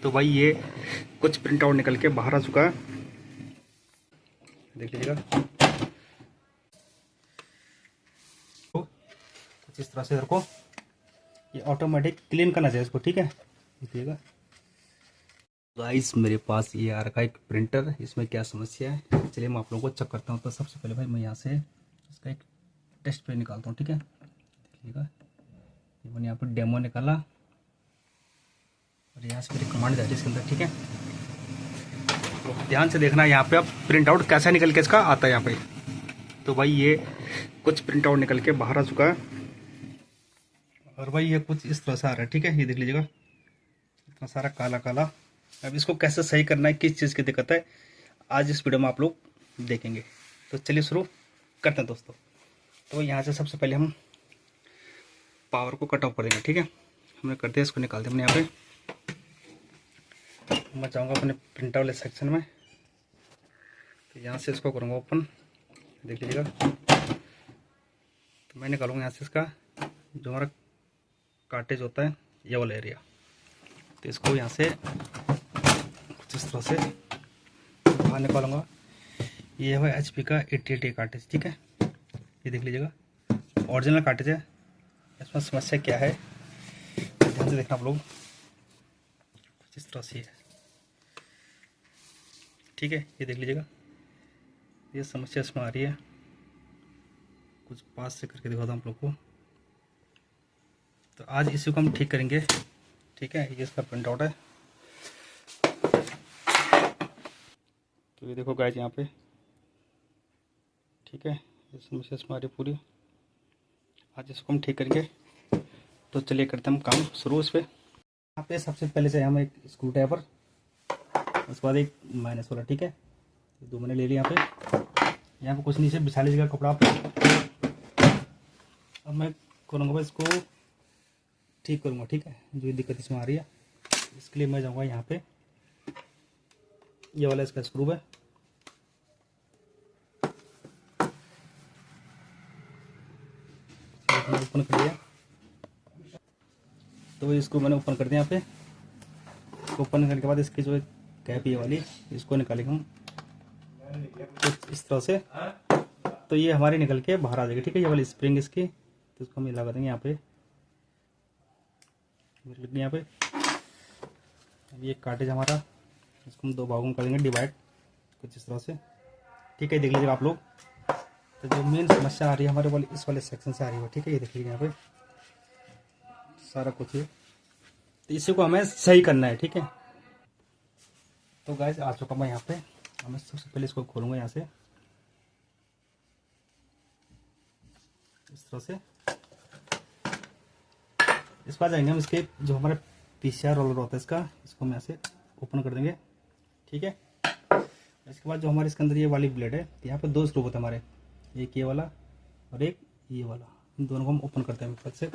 तो भाई ये कुछ प्रिंट आउट निकल के बाहर आ चुका है, देख लीजिएगा। तो कुछ इस तरह से को ये ऑटोमेटिक क्लीन करना चाहिए इसको, ठीक है। देखिएगा गाइस, मेरे पास ये आ रखा है एक प्रिंटर, इसमें क्या समस्या है चलिए मैं आप लोगों को चेक करता हूँ। तो सबसे पहले भाई मैं यहाँ से इसका एक टेस्ट पे निकालता हूँ, ठीक है। देखिएगा ये मैंने यहाँ पर डेमो निकाला और यहाँ से मेरी कमांड जा रही है इसके अंदर, ठीक है। तो ध्यान से देखना यहाँ पे अब प्रिंट आउट कैसा निकल के इसका आता है यहाँ पे। तो भाई ये कुछ प्रिंट आउट निकल के बाहर आ चुका है और भाई ये कुछ इस तरह से आ रहा है, ठीक है। ये देख लीजिएगा इतना सारा काला काला। अब इसको कैसे सही करना है, किस चीज़ की दिक्कत है, आज इस वीडियो में आप लोग देखेंगे। तो चलिए शुरू करते हैं दोस्तों। तो यहाँ से सबसे पहले हम पावर को कट ऑफ कर देंगे, ठीक है। हमने कर दिया, इसको निकाल दिया हमने यहाँ पे। मैं जाऊँगा अपने प्रिंटर वाले सेक्शन में, तो यहाँ से इसको करूँगा ओपन, देख लीजिएगा। तो मैं निकालूँगा यहाँ से इसका जो हमारा कार्टेज होता है ये वाला एरिया। तो इसको यहाँ से कुछ इस तरह से बाहर निकालूंगा। ये है HP का 8080 कार्टेज, ठीक है। ये देख लीजिएगा ओरिजिनल कार्टेज है। इसमें समस्या क्या है ध्यान से देखना आप लोग, कुछ इस तरह से है, ठीक है। ये देख लीजिएगा ये समस्या इसमें आ रही है, कुछ पास से करके दिखाता हूँ आप लोग को। तो आज इसी को हम ठीक करेंगे, ठीक है। ये इसका प्रिंट आउट है। तो ये देखो गाइस यहाँ पे, ठीक है। ये समस्या इसमें आ रही पूरी, आज इसको हम ठीक करेंगे। तो चलिए करते हैं हम काम शुरू इस पर। यहाँ पे सबसे पहले चाहिए हमें एक स्क्रू ड्राइवर, उसके बाद एक माइनस वाला, ठीक है। तो दो मैंने ले लिया यहाँ पे कुछ नीचे बिछा लीजिएगा कपड़ा आप। अब मैं करूँगा भाई इसको ठीक करूँगा, ठीक है। जो दिक्कत इसमें आ रही है इसके लिए मैं जाऊँगा यहाँ पे, ये वाला इसका स्क्रू है। ओपन कर दिया, तो इसको मैंने ओपन कर दिया यहाँ पे। ओपन करने के बाद इसकी जो कैप ये वाली इसको निकालेंगे हम कुछ इस तरह से। तो ये हमारी निकल के बाहर आ जाएगी, ठीक है। ये वाली स्प्रिंग इसकी, तो इसको हम लगा देंगे यहाँ पे, यहाँ पे। अब ये कार्टेज हमारा, इसको हम दो भागों में करेंगे डिवाइड कुछ इस तरह से, ठीक है। देख लीजिएगा आप लोग। तो जो मेन समस्या आ रही है हमारे वाले इस वाले सेक्शन से आ रही है, ठीक है। ये देख लीजिए यहाँ पे सारा कुछ है, तो इसी को हमें सही करना है, ठीक है। तो गाइस आ चुका मैं यहाँ पे। मैं सबसे पहले इसको खोलूँगा यहाँ से इस तरह से। इस बार जाएंगे हम इसके जो हमारा PCR रोलर होता है इसका, इसको हम यहाँ से ओपन कर देंगे, ठीक है। इसके बाद जो हमारे इसके अंदर ये वाली ब्लेड है, यहाँ पे दो स्क्रू होते हैं हमारे, एक ये वाला और एक ये वाला। इन दोनों को हम ओपन करते हैं फट से।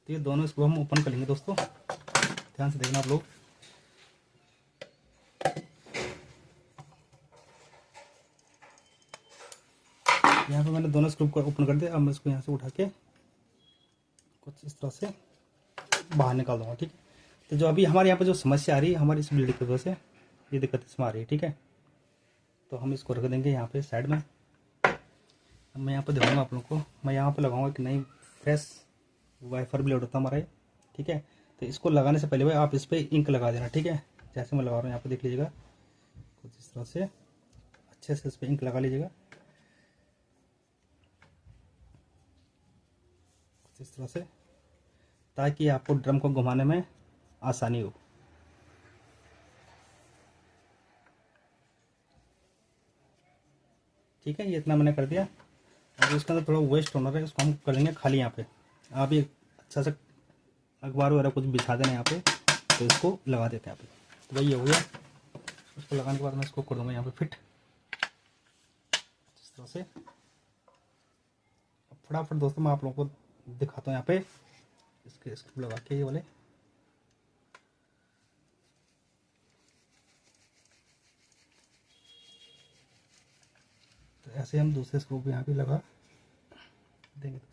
तो ये दोनों स्क्रू हम ओपन कर लेंगे दोस्तों, ध्यान से देखना आप लोग। यहाँ पे मैंने दोनों स्क्रू को ओपन कर दिया। अब मैं इसको यहाँ से उठा के कुछ इस तरह से बाहर निकाल दूँगा, ठीक है। तो जो अभी हमारे यहाँ पे जो समस्या आ रही है हमारी इस ब्लेड की वजह से, ये दिक्कत इसमें आ रही है, ठीक है। तो हम इसको रख देंगे यहाँ पे साइड में। अब मैं यहाँ पे दिखाऊंगा आप लोगों को, मैं यहाँ पे लगाऊंगा कि नहीं फ्रेश वाइफर ब्लेड होता हमारा ये, ठीक है। तो इसको लगाने से पहले भाई आप इस पर इंक लगा देना, ठीक है। जैसे मैं लगा रहा हूँ यहाँ पे देख लीजिएगा, कुछ इस तरह से अच्छे से इस पर इंक लगा लीजिएगा, कुछ इस तरह से, ताकि आपको ड्रम को घुमाने में आसानी हो। ठीक है, ये इतना मैंने कर दिया। अब इसके अंदर थोड़ा वेस्ट होना है, इसको हम कर लेंगे खाली। यहाँ पे आप ये अच्छा से अखबार वगैरह कुछ बिछा देना यहाँ पे, तो इसको लगा देते हैं यहाँ पे। तो भाई ये हो गया। इसको लगाने के बाद मैं इसको कर दूँगा यहाँ पे फिट इस तरह से। अब फटाफट दोस्तों मैं आप लोगों को दिखाता हूँ यहाँ पे इसके स्क्रू लगा के ये वाले। तो ऐसे हम दूसरे स्क्रू भी यहाँ पे लगा देंगे दोस्तों।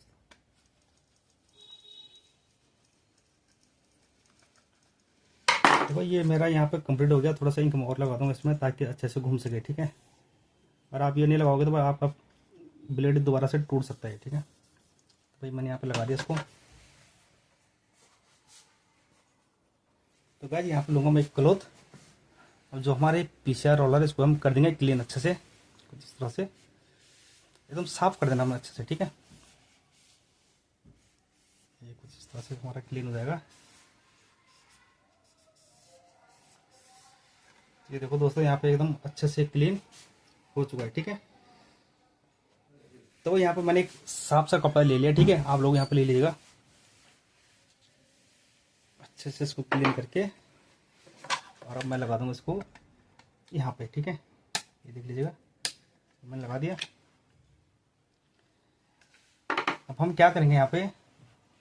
देखो ये मेरा यहाँ पे कंप्लीट हो गया। थोड़ा सा इंक और लगा दूँगा इसमें ताकि अच्छे से घूम सके, ठीक है। और आप ये नहीं लगाओगे तो आपका ब्लेड दोबारा से टूट सकता है, ठीक है। तो भाई मैंने यहाँ पे लगा दिया इसको। तो गाइस यहाँ पे लूँगा मैं एक क्लॉथ। अब जो हमारे पीसीआर रोलर है इसको हम कर देंगे क्लीन अच्छे से, कुछ इस तरह से एकदम साफ कर देना हमें अच्छे से, ठीक है। ये कुछ इस तरह से हमारा क्लीन हो जाएगा। ये देखो दोस्तों यहाँ पे एकदम अच्छे से क्लीन हो चुका है, ठीक है। तो यहाँ पे मैंने एक साफ सा कपड़ा ले लिया, ठीक है। आप लोग यहाँ पे ले लीजिएगा अच्छे से इसको क्लीन करके। और अब मैं लगा दूंगा इसको यहाँ पे, ठीक है। ये देख लीजिएगा मैंने लगा दिया। अब हम क्या करेंगे यहाँ पे,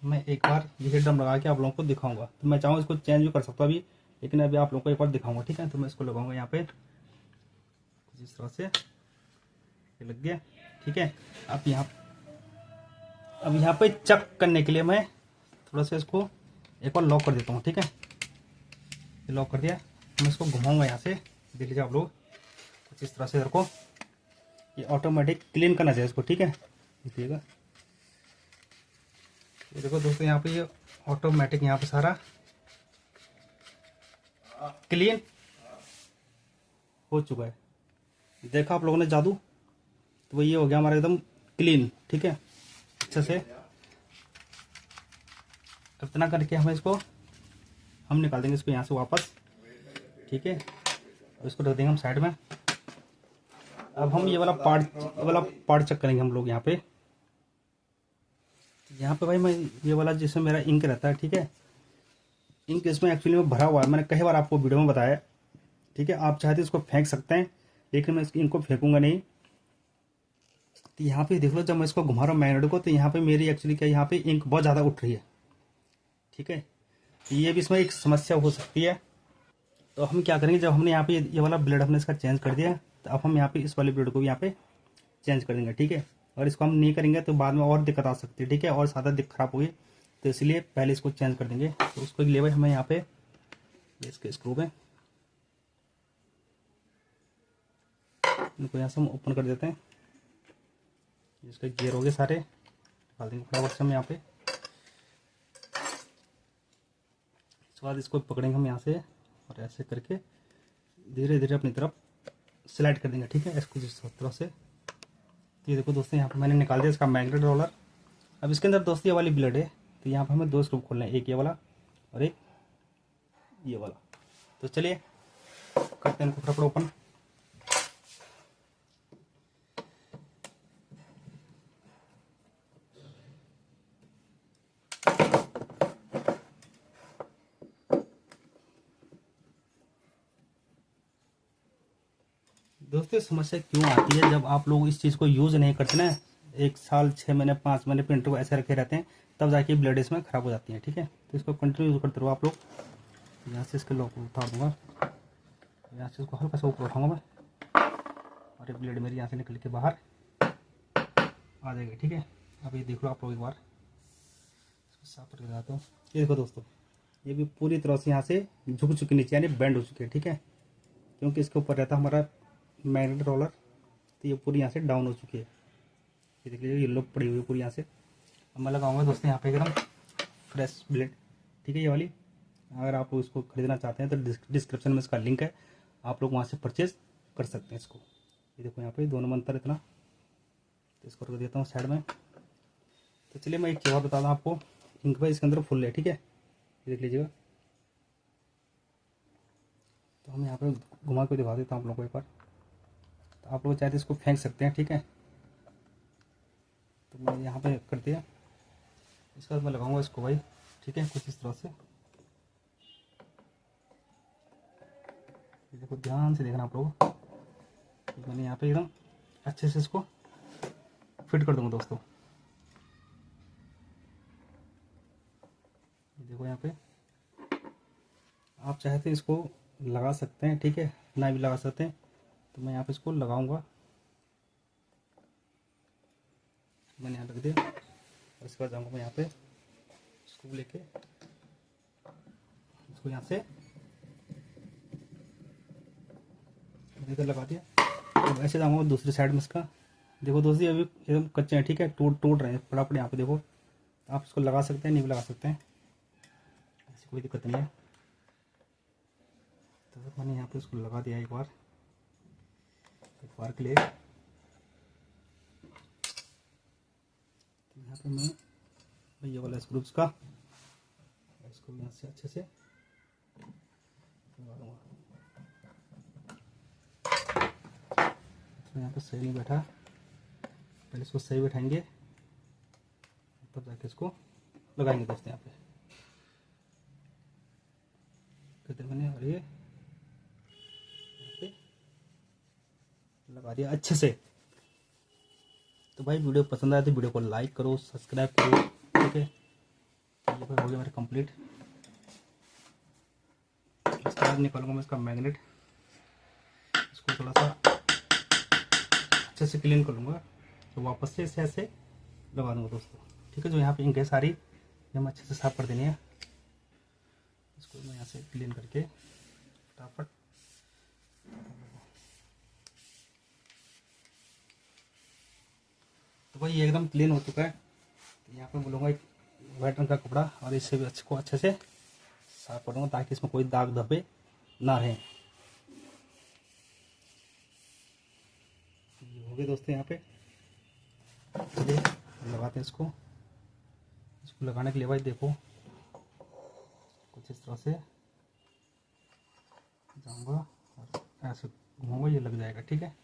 मैं एक बार ये हेडम लगा के आप लोगों को दिखाऊंगा। तो मैं चाहूँ इसको चेंज भी कर सकता हूँ अभी, लेकिन अभी आप लोगों को एक बार दिखाऊंगा, ठीक है। तो मैं इसको लगाऊंगा यहाँ पे कुछ इस तरह से, ये लग गया, ठीक है। अब यहाँ पे चेक करने के लिए मैं थोड़ा सा इसको एक बार लॉक कर देता हूँ, ठीक है। ये लॉक कर दिया। मैं इसको घुमाऊंगा यहाँ से, देख लीजिए आप लोग कुछ इस तरह से। इधर को ये ऑटोमेटिक क्लीन करना चाहिए इसको, ठीक है। देखिएगा ये देखो दोस्तों यहाँ पे ये ऑटोमेटिक यहाँ पे सारा क्लीन हो चुका है। देखा आप लोगों ने जादू, तो वो ये हो गया हमारा एकदम क्लीन, ठीक है अच्छे से। इतना करके हम निकाल देंगे इसको यहाँ से वापस, ठीक है। और इसको रख देंगे हम साइड में। अब हम ये वाला पार्ट चेक करेंगे हम लोग यहाँ पे। भाई मैं ये वाला जिसमें मेरा इंक रहता है, ठीक है। इंक इसमें एक्चुअली में भरा हुआ है, मैंने कई बार आपको वीडियो में बताया, ठीक है। आप चाहते इसको फेंक सकते हैं, लेकिन मैं इंक को फेंकूंगा नहीं। तो यहाँ पे देख लो, जब मैं इसको घुमा रहा हूँ मैग्नेट को, तो यहाँ पे मेरी एक्चुअली क्या यहाँ पे इंक बहुत ज़्यादा उठ रही है, ठीक है। ये भी इसमें एक समस्या हो सकती है। तो हम क्या करेंगे, जब हमने यहाँ पे ये वाला ब्लेड हमने इसका चेंज कर दिया, तो अब हम यहाँ पे इस वाले ब्लेड को भी यहाँ पे चेंज कर देंगे, ठीक है। और इसको हम नहीं करेंगे तो बाद में और दिक्कत आ सकती है, ठीक है। और ज़्यादा खराब होगी, तो इसलिए पहले इसको चेंज कर देंगे। तो उसको लिए भाई हमें यहाँ पे इसके स्क्रू में इनको यहाँ से हम ओपन कर देते हैं। इसके गियर हो गए सारे, डाल देंगे फटाफट से हम यहाँ पे। इसके बाद इसको पकड़ेंगे हम यहाँ से और ऐसे करके धीरे धीरे अपनी तरफ स्लाइड कर देंगे, ठीक है। इसको जिस तरह से। ये देखो दोस्तों यहाँ पे मैंने निकाल दिया इसका मैग्नेट रोलर। अब इसके अंदर दोस्तों ये वाली ब्लेड है, तो यहाँ पे हमें 2 स्क्रू खोलना है, एक ये वाला और एक ये वाला। तो चलिए करते हैं इनको फटाफट ओपन। दोस्तों समस्या क्यों आती है, जब आप लोग इस चीज़ को यूज़ नहीं करते ना, 1 साल 6 महीने 5 महीने प्रिंटर को ऐसे रखे रहते हैं, तब जाके ब्लेड इसमें ख़राब हो जाती है, ठीक है। तो इसको कंटिन्यू यूज़ करते रहो आप लोग। यहाँ से इसके लॉक उतार दूँगा, यहाँ से इसको हल्का सा ऊपर उठाऊँगा मैं, और ये ब्लेड मेरी यहाँ से निकल के बाहर आ जाएगी, ठीक है। अब ये देख लो आप लोग एक बार, इसको साफ करके लगाता हूँ। ये देखो दोस्तों, ये भी पूरी तरह से यहाँ से झुक चुकी नीचे, यानी बेंड हो चुकी है, ठीक है। क्योंकि इसके ऊपर रहता हमारा मैग्नेट रोलर, तो ये पूरी यहाँ से डाउन हो चुकी है। ये देख लीजिए ये लोग पड़ी हुई है पूरी यहाँ से। अब मैं लगाऊंगा दोस्तों यहाँ पे एकदम फ्रेश ब्लेड, ठीक है। ये वाली अगर आप लोग इसको खरीदना चाहते हैं तो डिस्क्रिप्शन में इसका लिंक है, आप लोग वहाँ से परचेज कर सकते हैं इसको। ये देखो यहाँ पे 2 नंबर अंतर इतना, तो इसको रख देता हूँ साइड में। तो चलिए मैं एक चीज़ और बता दूँ आपको, इंक भाई इसके अंदर फुल है, ठीक है। ये देख लीजिएगा। तो हम यहाँ पे घुमा के दिखा देता हूँ आप लोगों को एक बार। तो आप लोग चाहते इसको फेंक सकते हैं, ठीक है। तो मैं यहाँ पे कर दिया। इसके बाद मैं लगाऊंगा इसको भाई, ठीक है, कुछ इस तरह से। देखो ध्यान से देखना आप लोग, मैंने यहाँ पे एकदम अच्छे से इसको फिट कर दूंगा दोस्तों। देखो यहाँ पे आप चाहते हैं इसको लगा सकते हैं, ठीक है, ना भी लगा सकते हैं। तो मैं यहाँ पे इसको लगाऊंगा, मैंने यहाँ रख दिया। और इसके बाद जाऊँगा मैं यहाँ पे स्क्रू लेके इसको यहाँ से इधर लगा दिया। अब ऐसे जाऊँगा दूसरी साइड में इसका। देखो दोस्तों अभी एकदम कच्चे हैं, ठीक है, टूट रहे हैं फटाफट। यहाँ पे देखो आप इसको लगा सकते हैं, नहीं भी लगा सकते हैं, ऐसी कोई दिक्कत नहीं है। तो मैंने यहाँ पे इसको लगा दिया एक बार के लिए। तो यहाँ पे मैं ये वाला स्क्रू का इसको यहाँ से अच्छे से लगा दूँगा। तो यहाँ पे सही नहीं बैठा, पहले इसको सही बैठाएंगे तब जाके इसको लगाएंगे दोस्तों। यहाँ पे मैंने और ये यहाँ पे लगा दिया अच्छे से। तो भाई वीडियो पसंद आए तो वीडियो को लाइक करो, सब्सक्राइब करो, ठीक है। ये हो गया मेरा कंप्लीट। इसके बाद निकालूंगा मैं इसका मैग्नेट, इसको थोड़ा सा अच्छे से क्लीन कर लूँगा, तो वापस से इसे ऐसे लगा दूँगा दोस्तों, ठीक है। जो यहाँ पे इंक है सारी ये मैं अच्छे से साफ कर देनी है। इसको मैं यहाँ से क्लीन करके फटाफट तो भाई ये एकदम क्लीन हो चुका है। तो यहाँ पे बोलूँगा एक वाइट रंग का कपड़ा और इससे भी अच्छे से साफ करूँगा ताकि इसमें कोई दाग धब्बे ना रहे। ये हो गए दोस्तों। यहाँ पे चलिए लगाते हैं इसको लगाने के लिए भाई देखो कुछ इस तरह से जाऊँगा और ऐसे घूमूंगा, ये लग जाएगा, ठीक है।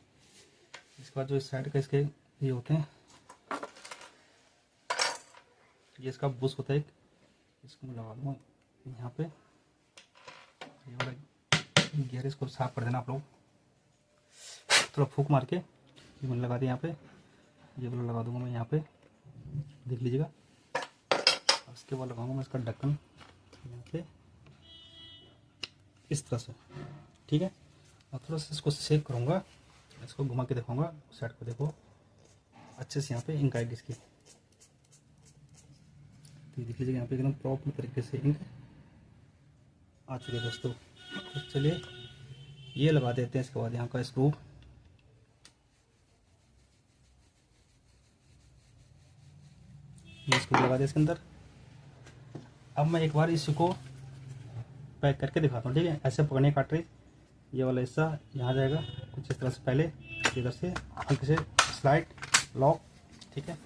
इसके बाद जो इस साइड का इसके ये होते हैं, ये इसका बुश होता है एक, इसको मैं लगा दूँगा यहाँ पे। ये वाला गियर इसको साफ कर देना आप लोग, थोड़ा फूंक मार के। ये मैंने लगा दिया यहाँ पे, ये वाला लगा दूँगा मैं यहाँ पे, देख लीजिएगा। उसके बाद लगाऊंगा मैं इसका ढक्कन यहाँ पे इस तरह से, ठीक है। और थोड़ा सा इसको सेक करूँगा, इसको घुमा के दिखाऊंगा उस साइड को, देखो अच्छे से यहाँ पे इंक आएगी इसकी। तो देख लीजिएगा यहाँ पे एकदम प्रॉपर तरीके से इंक आ चुके हैं दोस्तों। तो चलिए ये लगा देते हैं। इसके बाद यहाँ का स्क्रू इसको लगा दिया इसके अंदर। अब मैं एक बार इसको पैक करके दिखाता हूँ, ठीक है। ऐसे पकड़ने का कार्ट्रिज, ये वाला हिस्सा यहाँ जाएगा कुछ इस तरह से, पहले इधर से हल्के से स्लाइड लॉक, ठीक है।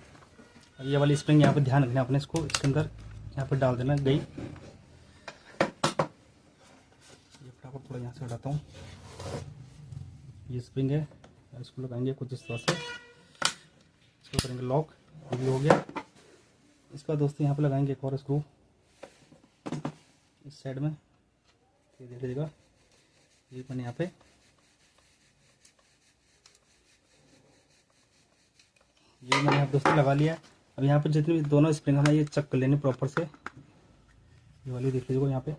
और ये वाली स्प्रिंग यहाँ पे ध्यान रखना अपने, इसको इसके अंदर यहाँ पे डाल देना गई। ये फटाफट थोड़ा यहाँ से हटाता हूँ। ये स्प्रिंग है, इसको लगाएंगे कुछ इस तरह से, इसको करेंगे लॉक, ये भी हो गया। इसका दोस्तों यहाँ पे लगाएंगे एक और स्क्रू इस साइड में, ये देख लीजिएगा। ये मैंने यहाँ पे दोस्तों लगा लिया। अब यहाँ पे जितनी भी दोनों स्प्रिंग हमें ये चेक कर लेने प्रॉपर से, ये वाली देख लीजिएगा यहाँ पे,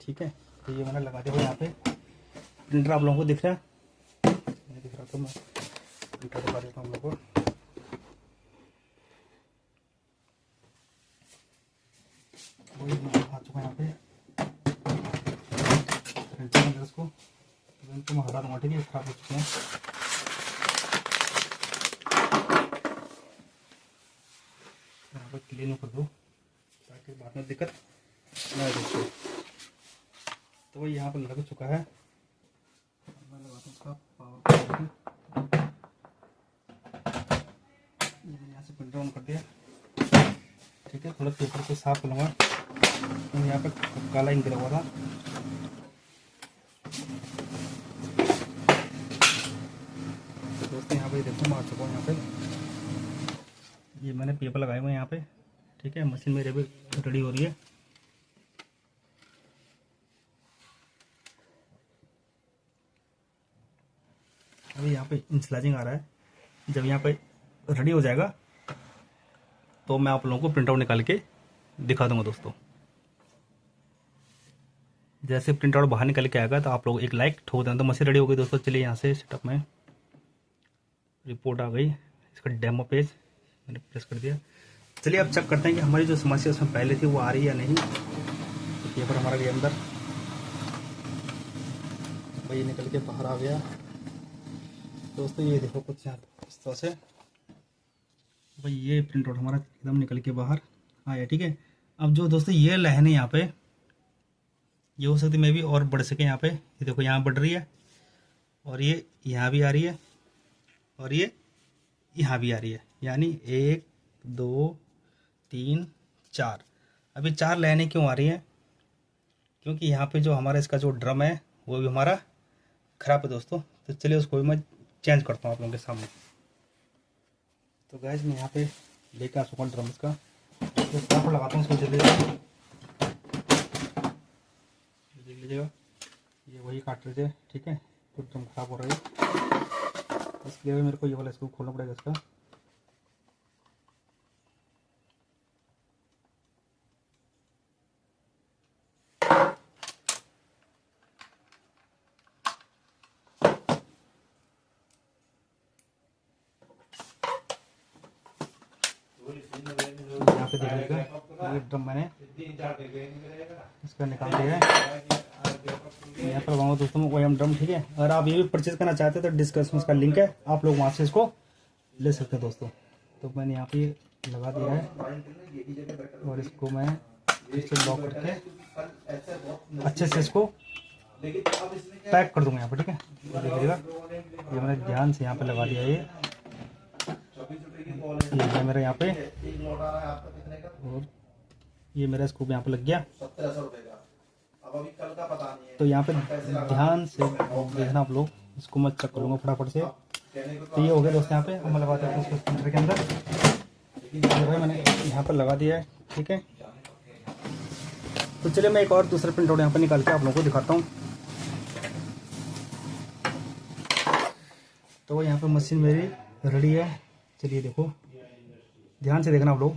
ठीक है। तो ये मैंने लगा दिया यहाँ पे। प्रिंटर आप लोगों को दिख रहा है, नहीं दिख रहा तो मैं प्रिंटर दिखा देता हूँ आप लोगों को। आ चुका है यहाँ पे इसको, तो मैं हटा दूँगा, ठीक है। खराब हो चुके हैं। यहाँ पर क्लीन कर दो ताकि बाद में दिक्कत ना हो। तो वही यहाँ पर लग चुका है। मैं लगाता हूँ इसका पावर, यहाँ से प्रिंटर ऑन कर दिया, ठीक है। थोड़ा पेपर को साफ करूँगा, तो यहाँ पर काला इंक गिरा हुआ था। दोस्तों यहाँ पे देखो मैं आ चुका हूँ यहाँ पे, ये मैंने पेपर लगाए हुए हैं यहाँ पे, ठीक है। मशीन मेरे भी रेडी हो रही है। अभी यहाँ पे इंसलाइजिंग आ रहा है, जब यहाँ पे रेडी हो जाएगा तो मैं आप लोगों को प्रिंट आउट निकाल के दिखा दूंगा दोस्तों। जैसे प्रिंट आउट बाहर निकल के आएगा तो आप लोग एक लाइक ठोक देना। तो मशीन रेडी हो गई दोस्तों। चलिए यहाँ से सेटअप में रिपोर्ट आ गई, इसका डेमो पेज मैंने प्रेस कर दिया। चलिए अब चेक करते हैं कि हमारी जो समस्या उसमें पहले थी वो आ रही है या नहीं। तो पेपर हमारा गया अंदर, भाई ये निकल के बाहर आ गया दोस्तों। ये देखो कुछ यहाँ इस तरह से भाई ये प्रिंट आउट हमारा एकदम निकल के बाहर आया, ठीक है। अब जो दोस्तों ये लाइन है यहाँ पे, ये हो सकती है मे भी और बढ़ सके यहाँ पे। ये देखो यहाँ बढ़ रही है और ये यहाँ भी आ रही है और ये यहाँ भी आ रही है, यानी 1 2 3 4। अभी 4 लाइनें क्यों आ रही हैं? क्योंकि यहाँ पे जो हमारा इसका जो ड्रम है वो भी हमारा खराब है दोस्तों। तो चलिए उसको भी मैं चेंज करता हूँ आप लोगों के सामने। तो गैस मैं यहाँ पे लेकर आ चुका हूँ ड्रम इसका, तो इसका लगाता हूँ इसको। जल्दी देख लीजिएगा ये वही कार्ट्रिज है, ठीक है। तो ड्रम खराब हो रहा है, इसके लिए मेरे को ये वाला स्क्रू खोलना पड़ेगा इसका। यहाँ पे देखिएगा ये ड्रम मैंने इसका निकाल दिया है, यहाँ पर लगाऊंगा दोस्तों मैं OEM ड्रम, ठीक है। अगर आप ये भी परचेज करना चाहते हैं तो डिस्क्रिप्शन में इसका लिंक है, आप लोग वहाँ से इसको ले सकते हैं दोस्तों। तो मैंने यहाँ पे लगा दिया है और इसको मैं फिर से लॉक करके अच्छे से इसको पैक कर दूंगा यहाँ पर, ठीक है। तो देखिएगा ये मैंने ध्यान से यहाँ पे लगा दिया। ये है मेरा यहाँ पे और ये मेरा स्क्रू यहाँ पे लग गया। तो यहाँ पे ध्यान से देखना आप लोग, इसको मैं चेक करूँगा फटाफट से। तो ये हो गया दोस्तों, यहाँ पे हम लगाते हैं इसको प्रिंटर के अंदर। ये भाई मैंने यहाँ पर लगा दिया है, ठीक है। तो चलिए मैं एक और दूसरा प्रिंट आउट यहाँ पर निकाल के आप लोगों को दिखाता हूँ। तो यहाँ पे मशीन मेरी रेडी है। चलिए देखो ध्यान से देखना आप लोग।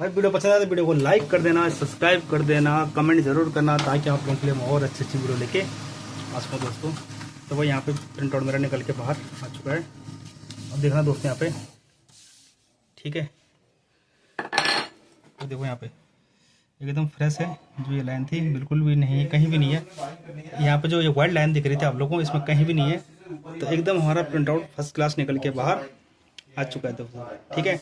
भाई वीडियो पसंद आए तो वीडियो को लाइक कर देना, सब्सक्राइब कर देना, कमेंट जरूर करना, ताकि आप लोगों के लिए और अच्छी वीडियो लेके आ सकूँ दोस्तों। तो भाई यहाँ पे प्रिंट आउट मेरा निकल के बाहर आ चुका है। अब देखना दोस्तों यहाँ पे, ठीक है। तो देखो यहाँ पे एकदम फ्रेश है। जो ये लाइन थी बिल्कुल भी नहीं है, कहीं भी नहीं है। यहाँ पे जो ये वाइट लाइन दिख रही थी आप लोगों को, इसमें कहीं भी नहीं है। तो एकदम हमारा प्रिंट आउट फर्स्ट क्लास निकल के बाहर आ चुका है दोस्तों, ठीक है।